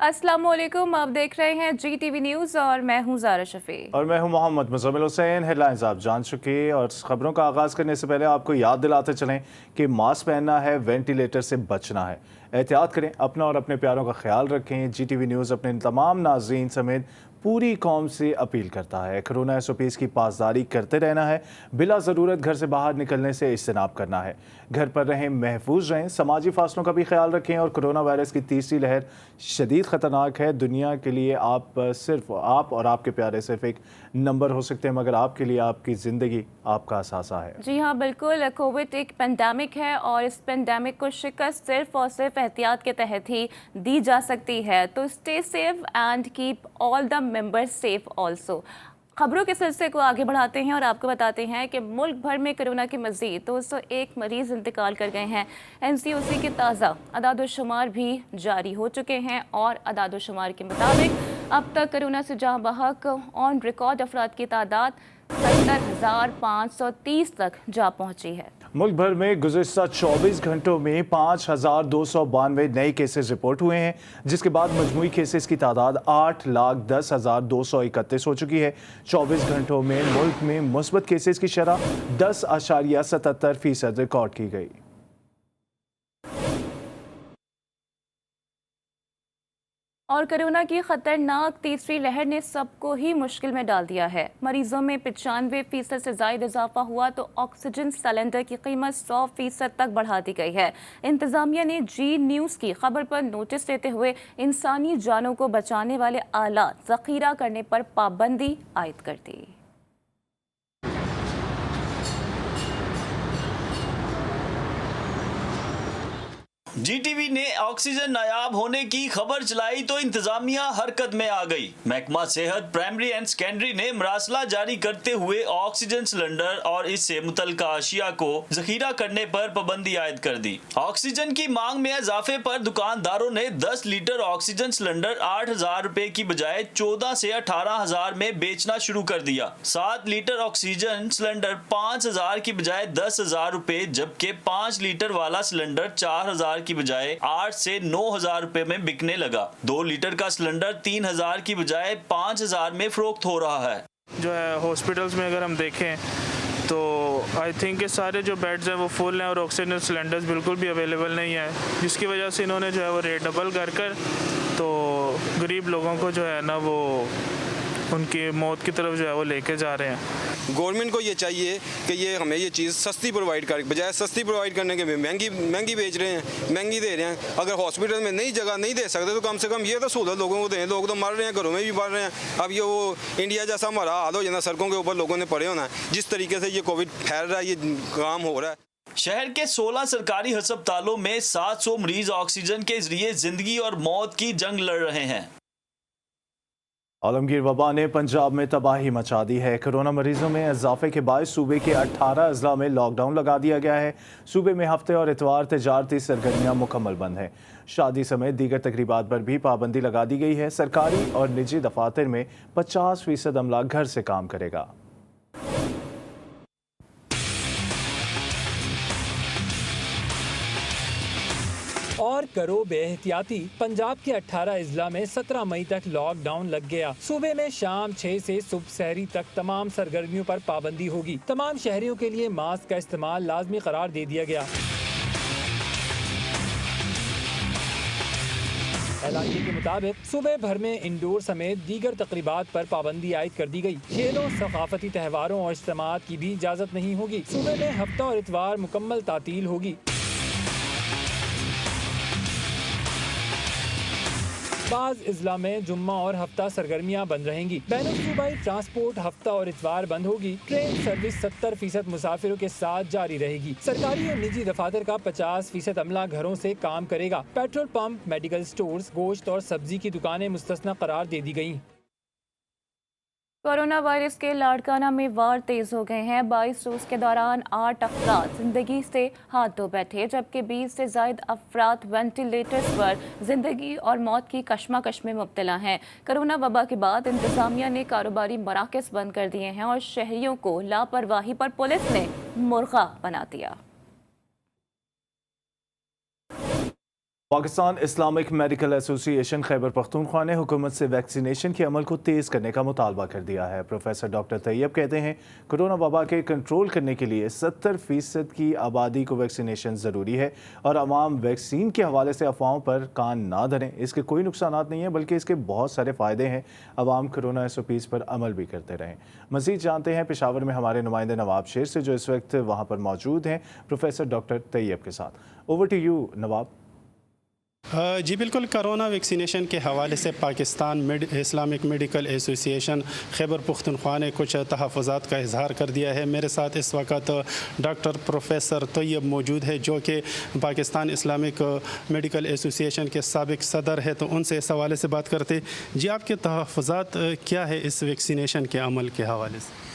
अस्सलाम वालेकुम, आप देख रहे हैं GTV न्यूज़ और मैं हूं ज़ारा शफी। और मैं हूं मोहम्मद मुज़म्मिल हुसैन। हेडलाइंस आप जान चुके और खबरों का आगाज़ करने से पहले आपको याद दिलाते चलें कि मास्क पहनना है, वेंटिलेटर से बचना है, एहतियात करें, अपना और अपने प्यारों का ख्याल रखें। GTV न्यूज़ अपने तमाम नाज़रीन समेत पूरी कौम से अपील करता है, कोरोना SOPs की पासदारी करते रहना है, बिला ज़रूरत घर से बाहर निकलने से इज्तनाब करना है, घर पर रहें, महफूज रहें, समाजी फासलों का भी ख्याल रखें। और कोरोना वायरस की तीसरी लहर शदीद ख़तरनाक है। दुनिया के लिए आप और आपके प्यारे सिर्फ एक नंबर हो सकते हैं, मगर आपके लिए आपकी ज़िंदगी आपका असासा है। जी हाँ, बिल्कुल। कोविड एक पेंडेमिक है और इस पेंडेमिक को शिकस्त सिर्फ और सिर्फ एहतियात के तहत ही दी जा सकती है। तो stay safe and keep all the members safe also. खबरों के सिलसिले को आगे बढ़ाते हैं और आपको बताते हैं कि मुल्क भर में कोरोना के मजीद 201 मरीज इंतकाल कर गए हैं। NCOC के ताज़ा अदाद-ओ-शुमार भी जारी हो चुके हैं और अदाद-ओ-शुमार के मुताबिक अब तक कोरोना से जहां बहक ऑन रिकॉर्ड अफराद की तादाद 70,530 तक जा पहुंची है। मुल्क भर में गुज़िश्ता 24 घंटों में 5,292 नए केसेस रिपोर्ट हुए हैं, जिसके बाद मजमूई केसेस की तादाद 8,10,231 हो चुकी है। 24 घंटों में मुल्क में मुस्बत केसेस की शरह 10.77% रिकॉर्ड की गई। और कोरोना की खतरनाक तीसरी लहर ने सबको ही मुश्किल में डाल दिया है। मरीजों में 95% से ज्यादा इजाफा हुआ तो ऑक्सीजन सिलेंडर की कीमत 100% तक बढ़ा दी गई है। इंतजामिया ने जी न्यूज़ की खबर पर नोटिस देते हुए इंसानी जानों को बचाने वाले आलात जखीरा करने पर पाबंदी आयद कर दी। GTV ने ऑक्सीजन नायाब होने की खबर चलाई तो इंतजामिया हरकत में आ गई। महकमा सेहत प्राइमरी एंड सेकेंडरी ने मरासला जारी करते हुए ऑक्सीजन सिलेंडर और इससे मुतल्लिका अशिया को जखीरा करने पर पाबंदी आयद कर दी। ऑक्सीजन की मांग में इजाफे पर दुकानदारों ने 10 लीटर ऑक्सीजन सिलेंडर 8,000 रुपए की बजाय 14 से 18,000 में बेचना शुरू कर दिया। 7 लीटर ऑक्सीजन सिलेंडर 5,000 की बजाय 10,000 रुपए, जबकि 5 लीटर वाला सिलेंडर 4,000 की बजाय 8 से 9,000 रुपए में बिकने लगा। 2 लीटर का सिलेंडर 3,000 की बजाय 5,000 में फरोख्त हो रहा है। जो है हॉस्पिटल्स में अगर हम देखें तो आई थिंक कि सारे जो बेड्स हैं वो फुल हैं और ऑक्सीजन सिलेंडर्स बिल्कुल भी अवेलेबल नहीं है, जिसकी वजह से इन्होंने जो है वो रेट डबल कर तो गरीब लोगों को जो है ना वो उनकी मौत की तरफ जो है वो लेके जा रहे हैं। गवर्नमेंट को ये चाहिए कि ये हमें ये चीज़ सस्ती प्रोवाइड कर, बजाय सस्ती प्रोवाइड करने के महंगी बेच रहे हैं, महंगी दे रहे हैं। अगर हॉस्पिटल में नई जगह नहीं दे सकते तो कम से कम ये तो सहूलत लोगों को दें। लोग तो मर रहे हैं, घरों में भी मर रहे हैं। अब ये वो इंडिया जैसा हमारा हाल हो जाना, सड़कों के ऊपर लोगों ने पड़े होना है। जिस तरीके से ये कोविड फैल रहा है, ये काम हो रहा है। शहर के 16 सरकारी अस्पतालों में 700 मरीज ऑक्सीजन के जरिए जिंदगी और मौत की जंग लड़ रहे हैं। आलमगीर वबा ने पंजाब में तबाही मचा दी है। कोरोना मरीजों में इजाफे के बाद सूबे के 18 अजला में लॉकडाउन लगा दिया गया है। सूबे में हफ्ते और इतवार तजारती सरगर्मियां मुकम्मल बंद हैं। शादी समेत दीगर तकरीबात पर भी पाबंदी लगा दी गई है। सरकारी और निजी दफातर में 50% अमला घर से काम करेगा। और करो बेहतियाती, पंजाब के 18 अजला में 17 मई तक लॉकडाउन लग गया। सूबे में शाम 6 से सुबह सहरी तक तमाम सरगर्मियों पर पाबंदी होगी। तमाम शहरियों के लिए मास्क का इस्तेमाल लाजमी करार दे दिया गया। एलानिया के मुताबिक सूबे भर में इंडोर समेत दीगर तकरीबात पर पाबंदी आयद कर दी गई। खेलों, सकाफती त्यौहारों और इज्तिमात की भी इजाज़त नहीं होगी। सूबे में हफ्ता और इतवार मुकम्मल तातील होगी। बाज़ इज़ला में जुम्मा और हफ्ता सरगर्मियाँ बंद रहेंगी। बैनुल सूबाई ट्रांसपोर्ट हफ्ता और इतवार बंद होगी। ट्रेन सर्विस 70% मुसाफिरों के साथ जारी रहेगी। सरकारी और निजी दफातर का 50% अमला घरों से काम करेगा। पेट्रोल पंप, मेडिकल स्टोर्स, गोश्त और सब्जी की दुकानें मुस्तस्ना करार दे दी गई। कोरोना वायरस के लाड़काना में वार तेज हो गए हैं। 22 रोज के दौरान 8 अफराद जिंदगी से हाथ धो बैठे, जबकि 20 से ज्यादा अफराद वेंटिलेटर्स पर जिंदगी और मौत की कशमकश में मुब्तला हैं। कोरोना वबा के बाद इंतजामिया ने कारोबारी मराकज़ बंद कर दिए हैं और शहरियों को लापरवाही पर पुलिस ने मुर्गा बना दिया। Pakistan Islamic medical association Khyber Pakhtunkhwa ने हुकूमत से वैक्सीनेशन के अमल को तेज़ करने का मुतालबा कर दिया है। प्रोफेसर डॉक्टर तैयब कहते हैं कोरोना वबा के कंट्रोल करने के लिए 70% की आबादी को वैक्सीनेशन ज़रूरी है और अवाम वैक्सीन के हवाले से अफवाहों पर कान ना धरें। इसके कोई नुकसान नहीं है बल्कि इसके बहुत सारे फ़ायदे हैं। अवाम कोरोना SOPs पर अमल भी करते रहें। मज़ीद जानते हैं पेशावर में हमारे नुमाइंदे नवाब शेर से, जो इस वक्त वहाँ पर मौजूद हैं प्रोफेसर डॉक्टर तैयब के साथ। ओवर टू यू नवाब। जी बिल्कुल, कोरोना वैक्सीनेशन के हवाले से Pakistan Islamic medical association Khyber Pakhtunkhwa ने कुछ तहफ़्फ़ुज़ात का इजहार कर दिया है। मेरे साथ इस वक्त डॉक्टर प्रोफेसर तैयब मौजूद है, जो कि पाकिस्तान इस्लामिक मेडिकल एसोसिएशन के साबिक़ सदर है। तो उनसे इस हवाले से बात करते। जी, आपके तहफ़्फ़ुज़ात क्या है इस वैक्सीनेशन के अमल के हवाले से?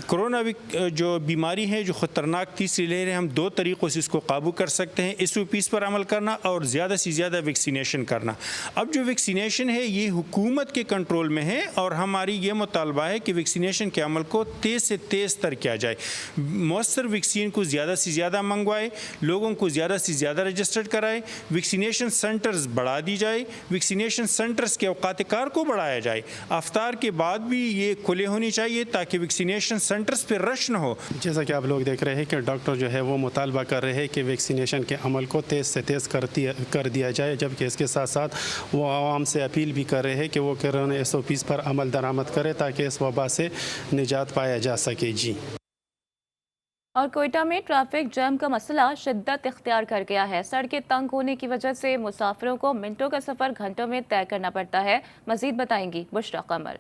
कोरोना जो बीमारी है, जो ख़तरनाक तीसरी लहर है, हम दो तरीक़ों से इसको काबू कर सकते हैं, SOPs पर अमल करना और ज़्यादा से ज़्यादा वैक्सीनेशन करना। अब जो वैक्सीनेशन है ये हुकूमत के कंट्रोल में है और हमारी ये मुतालबा है कि वैक्सीनेशन के अमल को तेज़ से तेज़ तर किया जाए। मौसर वैक्सीन को ज़्यादा से ज़्यादा मंगवाए, लोगों को ज़्यादा से ज़्यादा रजिस्टर्ड कराए, वैक्सीनेशन सेंटर्स बढ़ा दी जाए, वैक्सीनेशन सेंटर्स के औकात कार को बढ़ाया जाए। आफ्तार के बाद भी ये खुले होनी चाहिए ताकि वैक्सीनेशन सेंटर्स पे रश न हो। जैसा कि आप लोग देख रहे हैं कि डॉक्टर जो है वो मुतालबा कर रहे हैं कि वैक्सीनेशन के अमल को तेज़ से तेज़ कर दिया जाए, जबकि इसके साथ साथ वो आवाम से अपील भी कर रहे हैं कि वो कोरोना SOPs पर अमल दरामद करे ताकि इस वबा से निजात पाया जा सके। जी। और कोयटा में ट्रैफिक जैम का मसला शिद्दत इख्तियार कर गया है। सड़कें तंग होने की वजह से मुसाफिरों को मिनटों का सफ़र घंटों में तय करना पड़ता है। मज़ीद बताएंगी बुशरा कमर।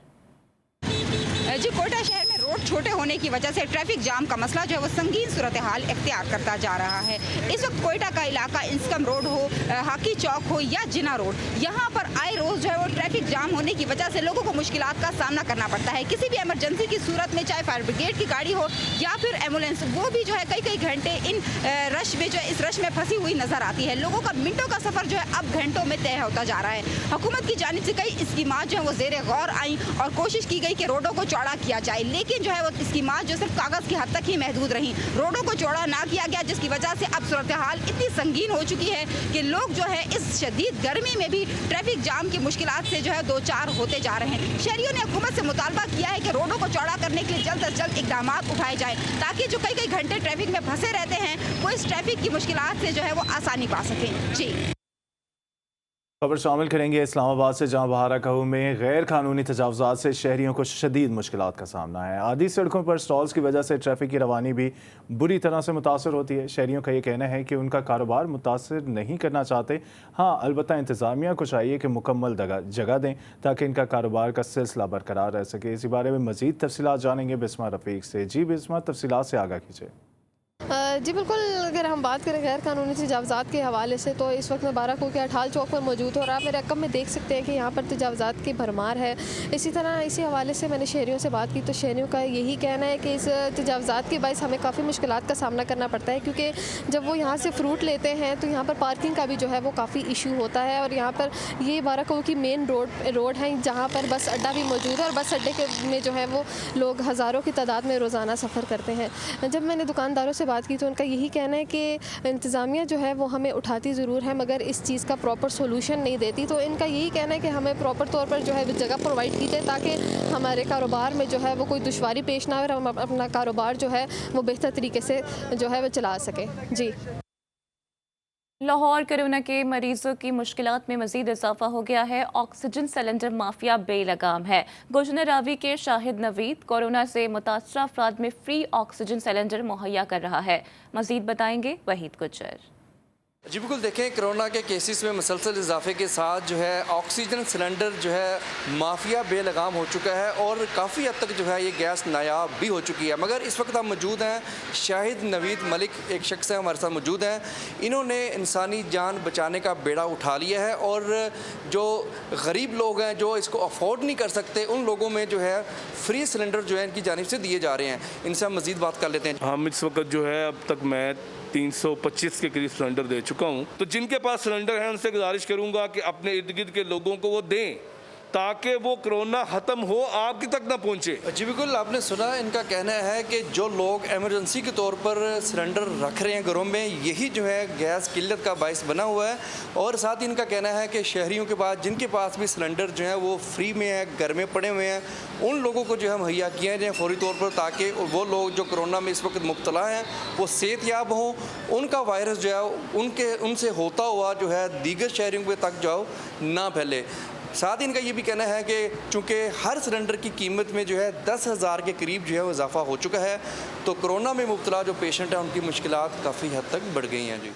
जी, कोयटा शहर में रोड छोटे होने की वजह से ट्रैफिक जाम का मसला जो है वो संगीन सूरत हाल इख्तियार करता जा रहा है। इस वक्त कोयटा का इलाका इंस्कम रोड हो, हाकी चौक हो या जिना रोड, यहाँ पर आए रोज जो है वो ट्रैफिक जाम होने की वजह से लोगों को मुश्किलात का सामना करना पड़ता है। किसी भी इमरजेंसी की सूरत में, चाहे फायर ब्रिगेड की गाड़ी हो या फिर एम्बुलेंस, वो भी जो है कई कई घंटे इन रश में जो है इस रश में फंसी हुई नजर आती है। लोगों का मिनटों का सफर जो है अब घंटों में तय होता जा रहा है। हुकूमत की जानिब से कई स्कीमात जो है वो ज़ेर गौर आई और कोशिश की गई कि रोडों को चौड़ा किया जाए, लेकिन जो है वो स्कीमात जो सिर्फ कागज़ की हद तक ही महदूद रही। रोडों को चौड़ा ना किया गया, जिसकी वजह से अब सूरत हाल इतनी संगीन हो चुकी है कि लोग जो है इस शदीद गर्मी में भी ट्रैफिक जाम की मुश्किलात से जो है दो चार होते जा रहे हैं। शहरियों ने हुकूमत से मुतालबा किया है कि रोडों को चौड़ा करने के लिए जल्द अज जल्द इकदाम उठाए जाए ताकि जो कई कई घंटे ट्रैफिक में फंसे रहते हैं वो इस ट्रैफिक की मुश्किलात से जो है वो आसानी पा सकें। जी, खबर शामिल करेंगे इस्लामाबाद से, जहां बहारा कहू में गैर कानूनी तजावुज़ात से शहरियों को शदीद मुश्किलात का सामना है। आधी सड़कों पर स्टॉल्स की वजह से ट्रैफिक की रवानी भी बुरी तरह से मुतासर होती है। शहरियों का ये कहना है कि उनका कारोबार मुतासर नहीं करना चाहते। हाँ, अलबत्ता इंतज़ामिया को चाहिए कि मुकम्मल जगह दें ताकि इनका कारोबार का सिलसिला बरकरार रह सके। इसी बारे में मज़ीद तफसीलात जानेंगे बिस्मा रफ़ीक से। जी बिस्मा, तफसीलात से आगाह कीजिए। जी बिल्कुल, अगर हम बात करें गैर कानूनी तजावुज़ात के हवाले से तो इस वक्त मैं बाराको के अठाल चौक पर मौजूद हूँ और आप मेरे रकम में देख सकते हैं कि यहाँ पर तजावुज़ात की भरमार है। इसी तरह इसी हवाले से मैंने शहरियों से बात की तो शहरियों का यही कहना है कि इस तजावुज़ात के बायस हमें काफ़ी मुश्किलात का सामना करना पड़ता है, क्योंकि जब वो यहाँ से फ़्रूट लेते हैं तो यहाँ पर पार्किंग का भी जो है वो काफ़ी इशू होता है। और यहाँ पर ये बाराको की मेन रोड है जहाँ पर बस अड्डा भी मौजूद है और बस अड्डे में जो है वो लोग हज़ारों की तादाद में रोज़ाना सफ़र करते हैं। जब मैंने दुकानदारों से बात की तो उनका यही कहना है कि इंतज़ामिया जो है वो हमें उठाती ज़रूर है मगर इस चीज़ का प्रॉपर सोल्यूशन नहीं देती। तो इनका यही कहना है कि हमें प्रॉपर तौर पर जो है जगह प्रोवाइड की जाए ताकि हमारे कारोबार में जो है वो कोई दुश्वारी पेश ना हो और हम अपना कारोबार जो है वो बेहतर तरीके से जो है वो चला सकें। जी, लाहौर कोरोना के मरीजों की मुश्किलात में मजीद इजाफा हो गया है। ऑक्सीजन सिलेंडर माफिया बेलगाम है। गुजनर रावी के शाहिद नवीद कोरोना से मुतासर अफराद में फ्री ऑक्सीजन सिलेंडर मुहैया कर रहा है। मजीद बताएंगे वहीद गुज्जर। जी बिल्कुल, देखें कोरोना के केसेस में मुसलसल इजाफे के साथ जो है ऑक्सीजन सिलेंडर जो है माफिया बेलगाम हो चुका है और काफ़ी हद तक जो है ये गैस नायाब भी हो चुकी है। मगर इस वक्त हम मौजूद हैं, शाहिद नवीद मलिक एक शख्स है हमारे साथ मौजूद हैं। इन्होंने इंसानी जान बचाने का बेड़ा उठा लिया है और जो गरीब लोग हैं जो इसको अफोर्ड नहीं कर सकते उन लोगों में जो है फ्री सिलेंडर जो है इनकी जानिब से दिए जा रहे हैं। इनसे हम मज़ीद बात कर लेते हैं। हम इस वक्त जो है अब तक मैं 325 के करीब सिलेंडर दे चुका हूं। तो जिनके पास सिलेंडर है उनसे गुजारिश करूंगा कि अपने इर्द गिर्द के लोगों को वो दें ताकि वो कोरोना ख़त्म हो, आपकी तक ना पहुँचे। जी बिल्कुल, आपने सुना, इनका कहना है कि जो लोग एमरजेंसी के तौर पर सिलेंडर रख रहे हैं घरों में, यही जो है गैस किल्लत का बायस बना हुआ है। और साथ ही इनका कहना है कि शहरियों के पास, जिनके पास भी सिलेंडर जो है वो फ्री में है, घर में पड़े हुए हैं, उन लोगों को जो है मुहैया किया जाए फौरी तौर पर, ताकि वो लोग जो कोरोना में इस वक्त मुब्तला हैं वो सेहतयाब हों, उनका वायरस जो है उनसे होता हुआ जो है दीगर शहरियों के तक जो ना फैले। साथ ही इनका ये भी कहना है कि चूँकि हर सिलेंडर की कीमत में जो है 10,000 के करीब जो है वो इजाफा हो चुका है, तो कोरोना में मुब्तला जो पेशेंट हैं उनकी मुश्किलात काफ़ी हद तक बढ़ गई हैं। जी,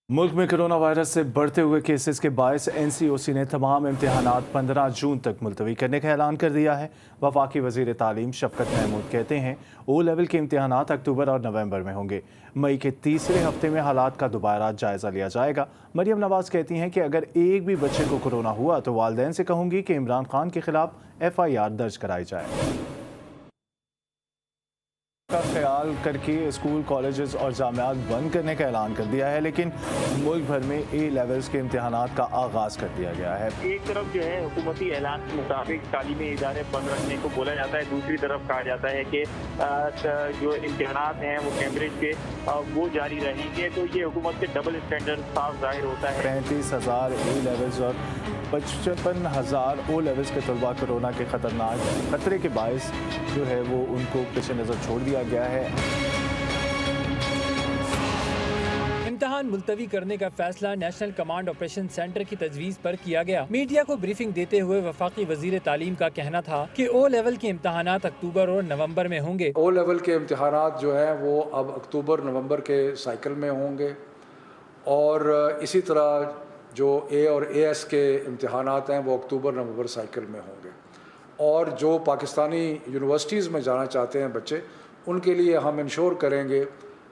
मुल्क में कोरोना वायरस से बढ़ते हुए केसेस के बायस NCOC ने तमाम इम्तिहानात 15 जून तक मुलतवी करने का ऐलान कर दिया है। वफाकी वज़ीर तालीम शफकत महमूद कहते हैं O लेवल के इम्तिहानात अक्टूबर और नवंबर में होंगे। मई के तीसरे हफ्ते में हालात का दोबारा जायज़ा लिया जाएगा। मरियम नवाज़ कहती हैं कि अगर एक भी बच्चे को कोरोना हुआ तो वालिदैन से कहूँगी कि इमरान खान के खिलाफ FIR दर्ज कराई जाए। का ख्याल करके स्कूल, कॉलेजेस और जामियात बंद करने का ऐलान कर दिया है, लेकिन मुल्क भर में A लेवल्स के इम्तिहानात का आगाज़ कर दिया गया है। एक तरफ जो है हुकूमती ऐलान के मुताबिक तालीमी इदारे बंद रखने को बोला जाता है, दूसरी तरफ कहा जाता है कि जो इम्तिहानात हैं वो कैम्ब्रिज के वो जारी रहेंगे। तो ये हुकूमत के डबल स्टैंडर्ड साफ जाहिर होता है। 35,000 A लेवल्स और 55,000 O लेवल्स के तलबा कोरोना के खतरनाक खतरे के बायस जो है वो उनको पेश नज़र छोड़ दिया गया है। इम्तिहान मुलतवी करने का फैसला नेशनल कमांड ऑपरेशन सेंटर की तजवीज़ पर किया गया। मीडिया को ब्रीफिंग देते हुए वफाकी वजीर तालीम का कहना था कि O लेवल के इम्तिहानात अक्टूबर और नवंबर में होंगे। O लेवल के इम्तिहानात जो हैं वो अब अक्टूबर नवंबर के साइकिल में होंगे, और इसी तरह जो A और AS के इम्तिहानात हैं वो अक्टूबर नवंबर साइकिल में होंगे। और जो पाकिस्तानी यूनिवर्सिटीज़ में जाना चाहते हैं बच्चे, उनके लिए हम इंश्योर करेंगे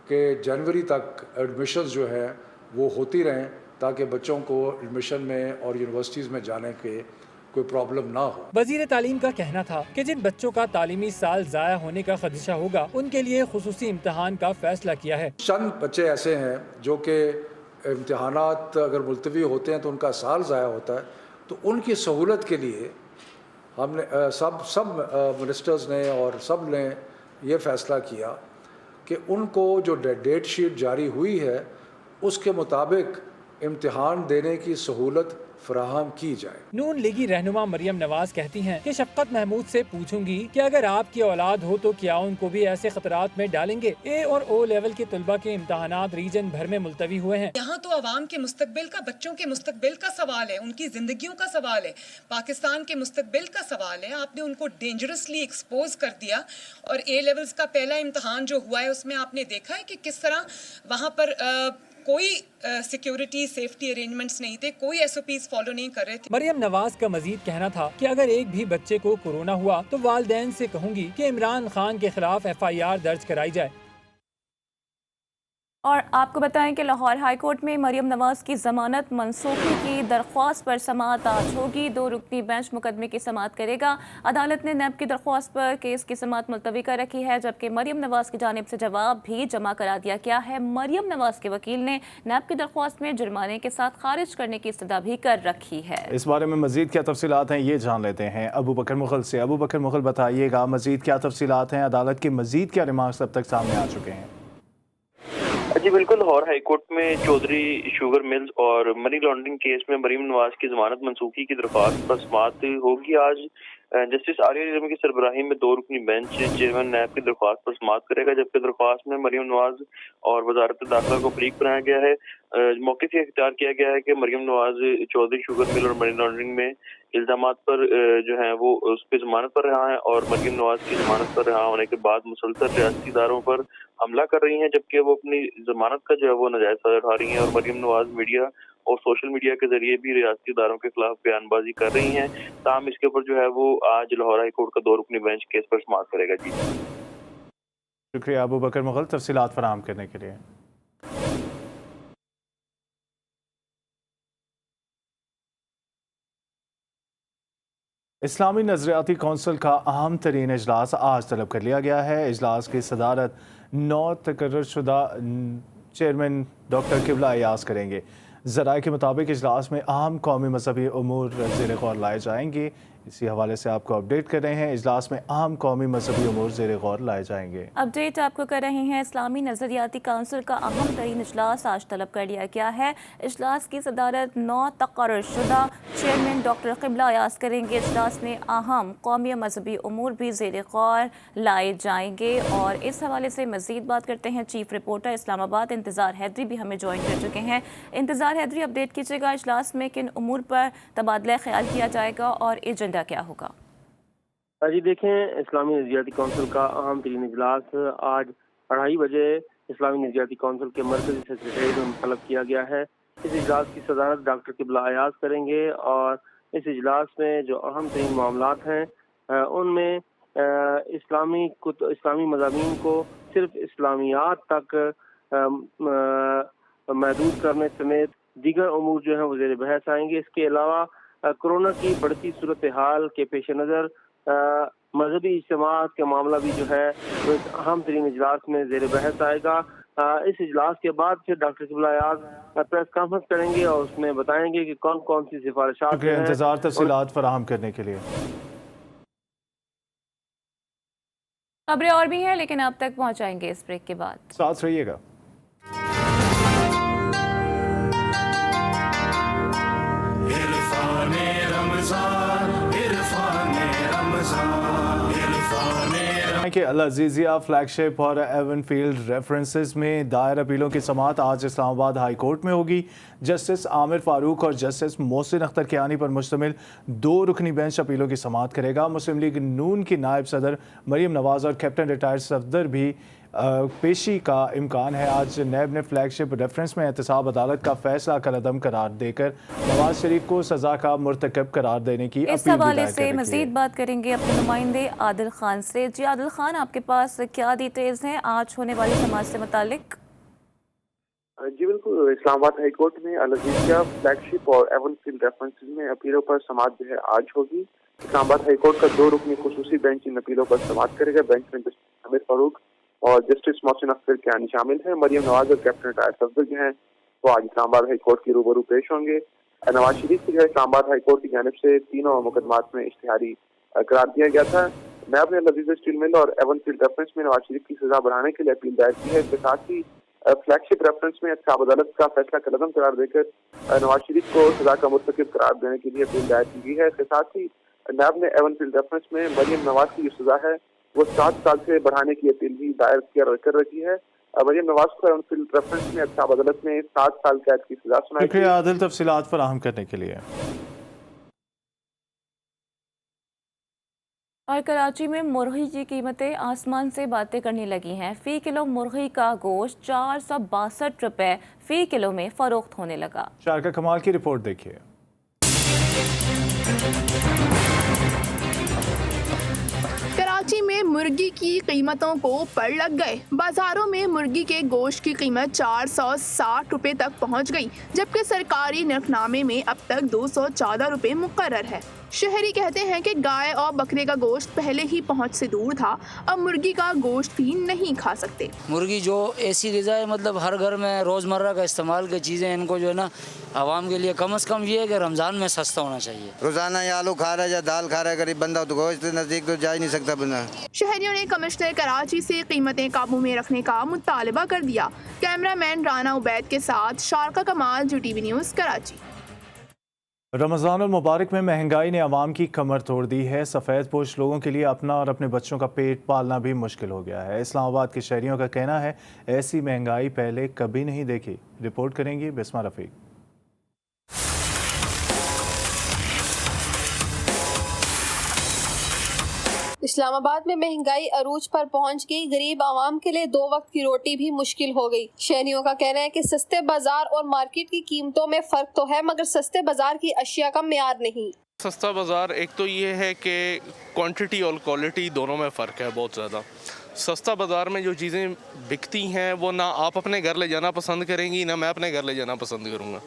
कि जनवरी तक एडमिशन्स जो है वो होती रहें, ताकि बच्चों को एडमिशन में और यूनिवर्सिटीज़ में जाने के कोई प्रॉब्लम ना हो। वजीर तालीम का कहना था कि जिन बच्चों का तालीमी साल ज़ाया होने का खदशा होगा, उनके लिए खुसूसी इम्तिहान का फैसला किया है। चंद बच्चे ऐसे हैं जो कि इम्तिहानात अगर मुलतवी होते हैं तो उनका साल ज़ाया होता है, तो उनकी सहूलत के लिए हमने सब मिनिस्टर्स ने और सब ने ये फ़ैसला किया कि उनको जो डेट शीट जारी हुई है उसके मुताबिक इम्तिहान देने की सहूलत फराहम की जाए। नून लीगी रहनुमा मरियम नवाज कहती हैं कि शफकत महमूद से पूछूंगी कि अगर आपकी औलाद हो तो क्या उनको भी ऐसे खतरात में डालेंगे। A और O लेवल के तलबा के इम्तहानात रीजन भर में मुलतवी हुए हैं। यहाँ तो अवाम के मुस्तकबिल का, बच्चों के मुस्तकबिल का सवाल है, उनकी जिंदगियों का सवाल है, पाकिस्तान के मुस्तकबिल का सवाल है। आपने उनको डेंजरसली एक्सपोज कर दिया। और A लेवल्स का पहला इम्तहान जो हुआ है उसमें आपने देखा है कि किस तरह वहाँ पर कोई सिक्योरिटी सेफ्टी अरेंजमेंट्स नहीं थे, कोई SOPs फॉलो नहीं कर रहे थे। मरियम नवाज का मजीद कहना था कि अगर एक भी बच्चे को कोरोना हुआ तो वालिदैन से कहूंगी कि इमरान खान के खिलाफ FIR दर्ज कराई जाए। और आपको बताएं कि लाहौर हाई कोर्ट में मरियम नवाज की ज़मानत मनसूखी की दरख्वास्त पर समाअत आज होगी। 2 रुकनी बेंच मुकदमे की समाअत करेगा। अदालत ने नैब की दरख्वास्त पर केस की समाअत मुलतवी कर रखी है, जबकि मरियम नवाज की जानिब से जवाब भी जमा करा दिया गया है। मरियम नवाज के वकील ने नैब की दरख्वास्त में जुर्माने के साथ खारिज करने की इस्तदा भी कर रखी है। इस बारे में मजीद क्या तफसीलात हैं ये जान लेते हैं अबू बकर मुगल से। अबू बकर मुगल, बताइएगा मजीद क्या तफसीलात हैं, अदालत के मजीद क्या रिमार्क्स अब तक सामने आ चुके हैं? जी बिल्कुल, लाहौर हाई कोर्ट में चौधरी शुगर मिल्स और मनी लॉन्ड्रिंग केस में मरियम नवाज की जमानत मनसूखी की दरख्वास्त पर समाअत होगी आज। जस्टिस आर्या निज़ामी की सरबराही में 2 रुकनी बेंच चेयरमैन नैब की दरख्वास्त पर समाअत करेगा, जबकि दरख्वास्त में मरियम नवाज और वजारत दाखिला को फरीक बनाया गया है। मौके से इख्तियार किया गया है कि मरियम नवाज चौधरी शुगर मिल और मनी लॉन्ड्रिंग में इल्जामात पर जो है वो उस पर जमानत पर रहा है, और मरियम नवाज की जमानत पर रहा होने के बाद मुसलसल रियासती इदारों पर हमला कर रही हैं, जबकि वो अपनी जमानत का जो है वो नाजायज फायदा उठा रही हैं। और मरियम नवाज मीडिया और सोशल मीडिया के जरिए भी रियासती इदारों के खिलाफ बयानबाजी कर रही हैं। ताहम इसके ऊपर जो है वो आज लाहौर हाई कोर्ट का 2 रुकनी बेंच केस पर समाअत करेगा। जी शुक्रिया अबू बकर मुगल तफसीलात फराहम करने के लिए। इस्लामी नज़रियाती कौंसिल का अहम तरीन इजलास आज तलब कर लिया गया है। इजलास की सदारत 9 तकर्रर शुदा चेयरमैन डॉक्टर किबला अयाज करेंगे। ज़राए के मुताबिक इजलास में अहम कौमी मजहबी उमूर ज़ेर गौर लाए जाएंगे। इसी हवाले से आपको अपडेट कर रहे हैं। इजलास में अहम कौमी मजहबी उमूर ज़ेर गौर लाए जाएंगे। अपडेट आपको कर रहे हैं। इस्लामी नज़रियाती काउंसिल का अहम तरीन इजलास आज तलब कर लिया गया है। इजलास की सदारत 9 तकर्रर शुदा चेयरमैन डॉक्टर क़िबला अयाज करेंगे। इजलास में अहम कौमी मजहबी उमूर भी ज़ेर गौर लाए जाएंगे और इस हवाले से मज़ीद बात करते हैं। चीफ रिपोर्टर इस्लामाबाद इंतज़ार हैदरी भी हमें ज्वाइन कर चुके हैं। इंतज़ार हैदरी, अपडेट कीजिएगा, इजलास में किन उमूर पर तबादला ख्याल किया जाएगा और एजेंडा क्या होगा? जी देखें, इस्लामी नज़रियाती काउंसिल का अहम तरीन इजलास आज 2:30 बजे इस्लामी नज़रियाती काउंसिल के मरकज़ी सेक्रेटेरिएट में तलब किया गया है। इस इजलास की सदारत डॉक्टर क़िबला अयाज करेंगे और इस इजलास में जो अहम तरीन मामलात हैं उनमें इस्लामी मज़ामीन को सिर्फ इस्लामियात तक महदूद करने समेत दीगर उमूर जो हैं वो ज़ेर बहस आएंगे। इसके अलावा कोरोना की बढ़ती सूरत हाल के पेश नज़र मजहबी इज्तिमात का मामला भी जो है वो एक अहम तरीन इजलास में ज़ेर बहस आएगा। इस इजलास के बाद फिर डॉक्टर क़िबला अयाज प्रेस कॉन्फ्रेंस करेंगे और उसमें बताएंगे कि कौन कौन सी सिफारिशात हैं। इंतजार तफसीलात फराहम करने के लिए। खबरें और भी हैं लेकिन आप तक पहुंचाएंगे इस ब्रेक के बाद। साथ रहिएगा। कि अल अज़ीज़िया फ्लैगशिप और एवनफील्ड रेफरेंसेस में दायर अपीलों की समाअत आज इस्लामाबाद हाई कोर्ट में होगी। जस्टिस आमिर फारूक और जस्टिस मोहसिन अख्तर कियानी पर मुश्तमिल 2 रुकनी बेंच अपीलों की समाअत करेगा। मुस्लिम लीग नून की नायब सदर मरीम नवाज और कैप्टन रिटायर्ड सफदर भी पेशी का इम्कान है। आज नैब ने फ्लैगशिप रेफरेंस में एहतसाब अदालत का फैसला कलअदम करार देकर नवाज शरीफ को सजा का मुर्तकब करार देने की इस हवाले से मजीद बात करेंगे अपने नुमाइंदे आदिल खान से। जी आदिल खान, आपके पास क्या डिटेल्स हैं आज होने वाली समाअत से मुतालिक? जी बिल्कुल, इस्लामाबाद हाई कोर्ट में अल अज़ीज़िया फ्लैगशिप और एवनफील्ड रेफरेंसेस में अपीलों पर समाअत जो है आज होगी। इस्लामाबाद हाई कोर्ट का 2 रुकनी खुसूसी बेंच इन अपीलों पर समाअत करेगा। बेंच में जस्टिस आमिर फारूक और जस्टिस मोहसिन अख्तर कियानी शामिल हैं। मरीम नवाज और कैप्टन रिटायर्ड सफदर जो हैं वो आज इस्लामाबाद हाई कोर्ट की रूबरू पेश होंगे। नवाज शरीफ को जो है इस्लामाबाद हाई कोर्ट की जानिब से तीनों मुकदमात में इश्तिहारी करार दिया गया था। नैब ने लजीज स्टील मिल और एवनफील्ड रेफरेंस में नवाज शरीफ की सजा बढ़ाने के लिए अपील दायर की है। इसके साथ ही फ्लैगशिप रेफरेंस में एहतसाब अदालत का फैसला कलअदम करार देकर नवाज शरीफ को सजा का मुर्तकब करार देने के लिए अपील दायर की गई है। इसके साथ ही नैब ने एवनफील्ड रेफरेंस में मरीम नवाज की जो सजा है वो 7 साल से बढ़ाने की अपील भी दायर कर रखी है। मरीम नवाज को एवनफील्ड रेफरेंस में एहतसाब अदालत ने 7 साल कैद की सजा सुनाई। शुक्रिया आदिल तफसीलात फराहम करने के लिए। और कराची में मुर्गी की कीमतें आसमान से बातें करने लगी हैं। फ़ी किलो मुर्गी का गोश्त 462 रुपए फ़ी किलो में फ़रोख्त होने लगा। शारका कमाल की रिपोर्ट देखिए। कराची में मुर्गी की कीमतों को पड़ लग गए। बाजारों में मुर्गी के गोश्त की कीमत 460 रुपए तक पहुंच गई, जबकि सरकारी नरखनामे में अब तक 214 रुपए मुकर्रर है। शहरी कहते हैं कि गाय और बकरे का गोश्त पहले ही पहुंच से दूर था, अब मुर्गी का गोश्त भी नहीं खा सकते। मुर्गी जो ऐसी ग़िज़ा है, मतलब हर घर में रोज़मर्रा का इस्तेमाल की चीज़ें, इनको जो है ना आवाम के लिए कम से कम ये है कि रमज़ान में सस्ता होना चाहिए। रोज़ाना या आलू खा रहा है या दाल खा रहा है गरीब बंदा, तो गोश्त नज़दीक तो जा ही नहीं सकता बंदा। शहरियों ने कमिश्नर कराची से कीमतें काबू में रखने का मुतालबा कर दिया। कैमरामैन राना उबैद के साथ शारका कमाल, GTV न्यूज़, कराची। रमज़ान मुबारक में महंगाई ने आवाम की कमर तोड़ दी है। सफ़ेद पोश लोगों के लिए अपना और अपने बच्चों का पेट पालना भी मुश्किल हो गया है। इस्लामाबाद के शहरियों का कहना है ऐसी महंगाई पहले कभी नहीं देखी। रिपोर्ट करेंगी बिस्मा रफ़ीक। इस्लामाबाद में महंगाई अरूज पर पहुंच गई। गरीब आवाम के लिए 2 वक्त की रोटी भी मुश्किल हो गई। शहरियों का कहना है कि सस्ते बाजार और मार्केट की कीमतों में फ़र्क तो है, मगर सस्ते बाजार की अशिया का मेयार नहीं। सस्ता बाज़ार एक तो ये है कि क्वांटिटी और क्वालिटी दोनों में फ़र्क है बहुत ज़्यादा। सस्ता बाज़ार में जो चीज़ें बिकती हैं वो ना आप अपने घर ले जाना पसंद करेंगी, ना मैं अपने घर ले जाना पसंद करूँगा।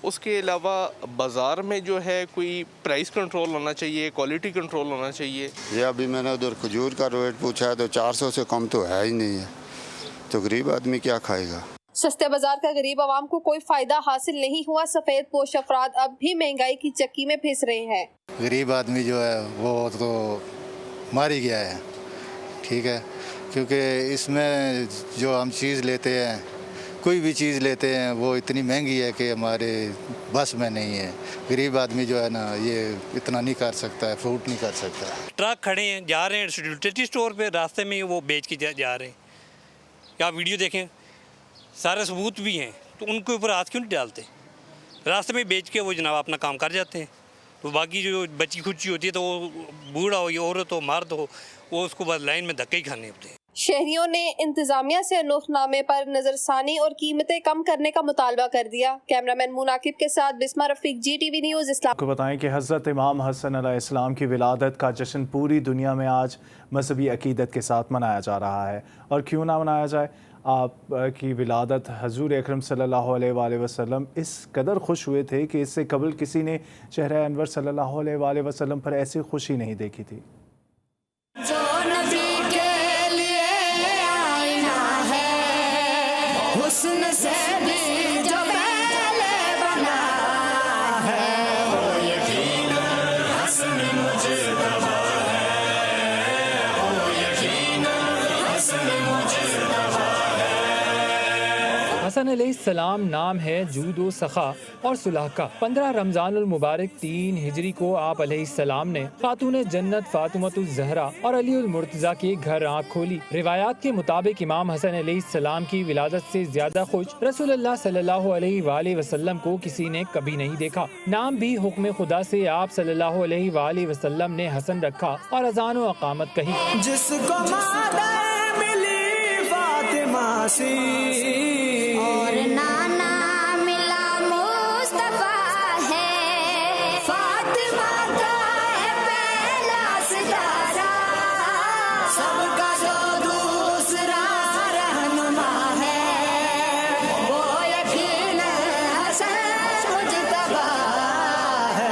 उसके अलावा बाज़ार में जो है कोई प्राइस कंट्रोल होना चाहिए, क्वालिटी कंट्रोल होना चाहिए। ये अभी मैंने उधर खजूर का रेट पूछा है तो 400 से कम तो है ही नहीं है, तो गरीब आदमी क्या खाएगा। सस्ते बाजार का गरीब आवाम को कोई फायदा हासिल नहीं हुआ। सफेद पोश अफराद अब भी महंगाई की चक्की में फिस रहे हैं। गरीब आदमी जो है वो तो मार ही गया है, ठीक है, क्योंकि इसमें जो हम चीज़ लेते हैं, कोई भी चीज़ लेते हैं, वो इतनी महंगी है कि हमारे बस में नहीं है। गरीब आदमी जो है ना ये इतना नहीं कर सकता है, अफोर्ड नहीं कर सकता। ट्रक खड़े हैं, जा रहे हैं यूटिलिटी स्टोर पे, रास्ते में वो बेच के जा रहे हैं। या वीडियो देखें, सारे सबूत भी हैं, तो उनके ऊपर हाथ क्यों नहीं डालते? रास्ते में बेच के वो जनाब अपना काम कर जाते हैं। तो बाकी जो बची खुची होती है, तो वो बूढ़ा हो या औरत हो, मर्द हो, वो उसको बाद लाइन में धक्के ही खाने होते हैं। शहरियों ने इंतजामिया से अनोखनामे पर नजरसानी और कीमतें कम करने का मुतालबा कर दिया। कैमरामैन मुनाकिब के साथ बिस्मा रफीक, GTV न्यूज़ इस्लाम। आपको बताएं कि हज़रत इमाम हसन अलैहिस्सलाम की विलादत का जश्न पूरी दुनिया में आज मजहबी अकीदत के साथ मनाया जा रहा है। और क्यों ना मनाया जाए, आप की विलादत हजूर अकरम सल्लल्लाहु अलैहि वसल्लम इस कदर खुश हुए थे कि इससे कबल किसी ने चेहरा अनवर सल्लल्लाहु अलैहि वसल्लम पर ऐसी खुशी नहीं देखी थी। हुस्न से भी जो पहले बना है, वो यकीनन हसन मुजतबा है, वो यकीनन हसन मुजतबा है। हसन अलैहिस्सलाम नाम है जूदो सखा और सुलह का। 15 रमजानुल मुबारक 3 हिजरी को आप अलैहिस्सलाम ने खातून जन्नत फातिमतुज ज़हरा और अलीउल मुर्तज़ा के घर आँख खोली। रिवायात के मुताबिक इमाम हसन अलैहिस्सलाम की विलादत से ज्यादा खुश रसूलुल्लाह सल्लल्लाहु अलैहि वसल्लम को किसी ने कभी नहीं देखा। नाम भी हुक्म खुदा से आप सल्लल्लाहु अलैहि वसल्लम ने हसन रखा और अज़ान व अक़ामत कही। जिसको मादर मिली फातिमा सी और नाना मिला मुस्तफा है, फातिमा का है पहला सितारा, सबका जो दूसरा रहनुमा है, वो यकीनन हसन मुजतबा है।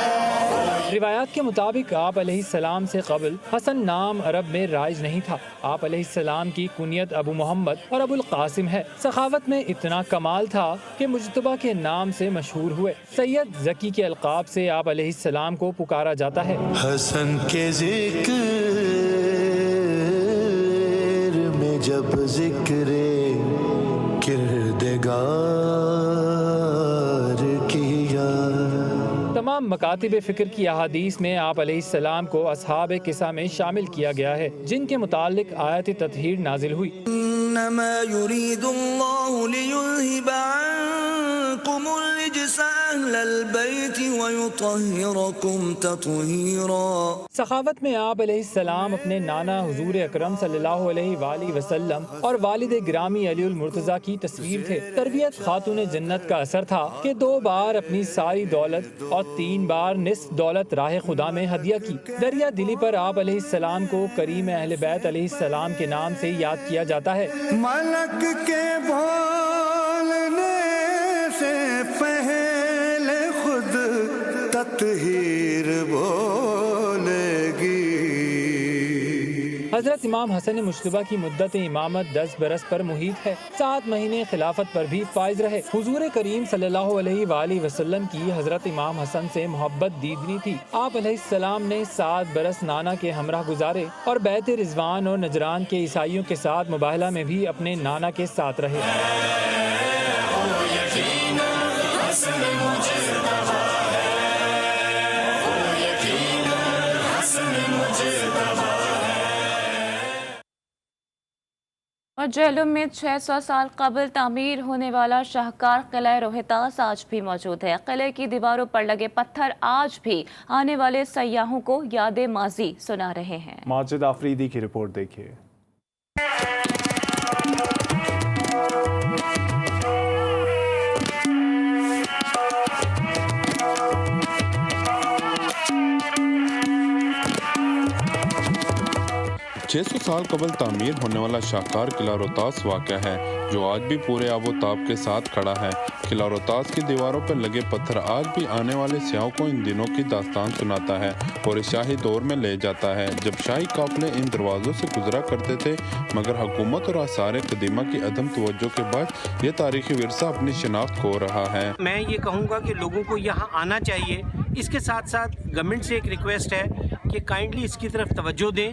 रिवायात के मुताबिक आप अलैहिस्सलाम से कबल हसन नाम अरब में राइज नहीं था। आप अलैहिस्सलाम की कुनियत अबू मोहम्मद और अबुल कासिम है। सखावत में इतना कमाल था कि मुजतबा के नाम से मशहूर हुए। सैयद ज़की के अलकाब से आप अलैहिस्सलाम को पुकारा जाता है। हसन के जिक्र में जब जिक्र किरदगार किया। तमाम मकातिब फ़िक्र की अहादीस में आप अलैहिस्सलाम को अस्हाब किसा में शामिल किया गया है, जिनके मुतालिक आयत तत्हीर नाजिल हुई। इन्नमा युरीदुल्लाहु लियुज़हिब अन्कुमुर रिज्स अहलल बैति व युतहिरकुम तत्हीरा। सखावत में आप अलैहिस्सलाम अपने नाना हुजूर अकरम सल्लल्लाहु अलैहि वसल्लम और वालिद गिरामी अलीउल मुर्तज़ा की तस्वीर थे। तरबियत खातून जन्नत का असर था कि 2 बार अपनी सारी दौलत और 3 बार निस्फ दौलत राह खुदा में हदिया की। दरिया दिली पर आप अलैहिस्सलाम को करीम अहले बैत अलैहिस्सलाम के नाम से याद किया जाता है। मलक के बोलने से पहले खुद तत्हीर बोलेगी। हजरत इमाम हसन मुश्तबा की मुद्दत इमामत 10 बरस पर मुहीत है। 7 महीने खिलाफत पर भी फाइज रहे। हुजूर करीम सल्लल्लाहु अलैहि वसल्लम की हजरत इमाम हसन से मोहब्बत दीदनी थी। आप अलैहिस्सलाम ने 7 बरस नाना के हमराह गुजारे और बैत रिजवान और नजरान के ईसाइयों के साथ मुबाहला में भी अपने नाना के साथ रहे। और जेहलम में 600 साल कबल तामीर होने वाला शाहकार किला रोहतास आज भी मौजूद है। किले की दीवारों पर लगे पत्थर आज भी आने वाले सयाहों को याद माजी सुना रहे हैं। माजिद आफरीदी की रिपोर्ट देखिए। 600 साल कबल तामीर होने वाला शाहकार किला रोहतास वाक़या है, जो आज भी पूरे आबोताब के साथ खड़ा है। किला रोहतास की दीवारों पर लगे पत्थर आज भी आने वाले सियाहों को इन दिनों की दास्तान सुनाता है और इस शाही दौर में ले जाता है, जब शाही काफिले इन दरवाज़ों से गुजरा करते थे, मगर हुकूमत और आसार कदीमा की अदम तवज्जो के बाद ये तारीखी विरसा अपनी शिनाख्त खो रहा है। मैं ये कहूँगा कि लोगों को यहाँ आना चाहिए। इसके साथ साथ गवर्नमेंट से एक रिक्वेस्ट है कि काइंडली इसकी तरफ तवज्जो दें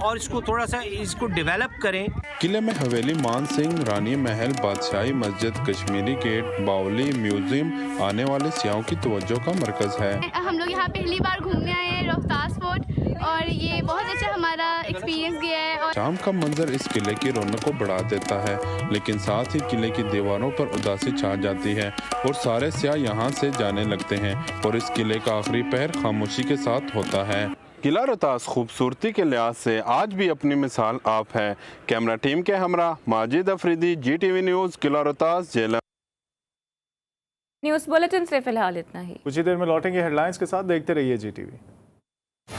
और इसको थोड़ा सा इसको डेवलप करें। किले में हवेली मान सिंह, रानी महल, बादशाही मस्जिद, कश्मीरी गेट, बावली, म्यूजियम आने वाले सियाहों की तवज्जो का मरकज है। हम लोग यहाँ पहली बार घूमने आए हैं रोहतास फोर्ट और ये बहुत अच्छा हमारा एक्सपीरियंस गया है। और शाम का मंजर इस किले की रौनक को बढ़ा देता है, लेकिन साथ ही किले की दीवारों पर उदासी छा जाती है और सारे सियाह यहाँ से जाने लगते हैं और इस किले का आखिरी पहर खामोशी के साथ होता है। किला रोहतास खूबसूरती के लिहाज से आज भी अपनी मिसाल आप है। कैमरा टीम के हमरा माजिद अफरीदी, GTV न्यूज़, किला रोहतास, जेलम। न्यूज़ बुलेटिन से फिलहाल इतना ही। कुछ ही देर में लौटेंगे हेडलाइंस के साथ, देखते रहिए GTV।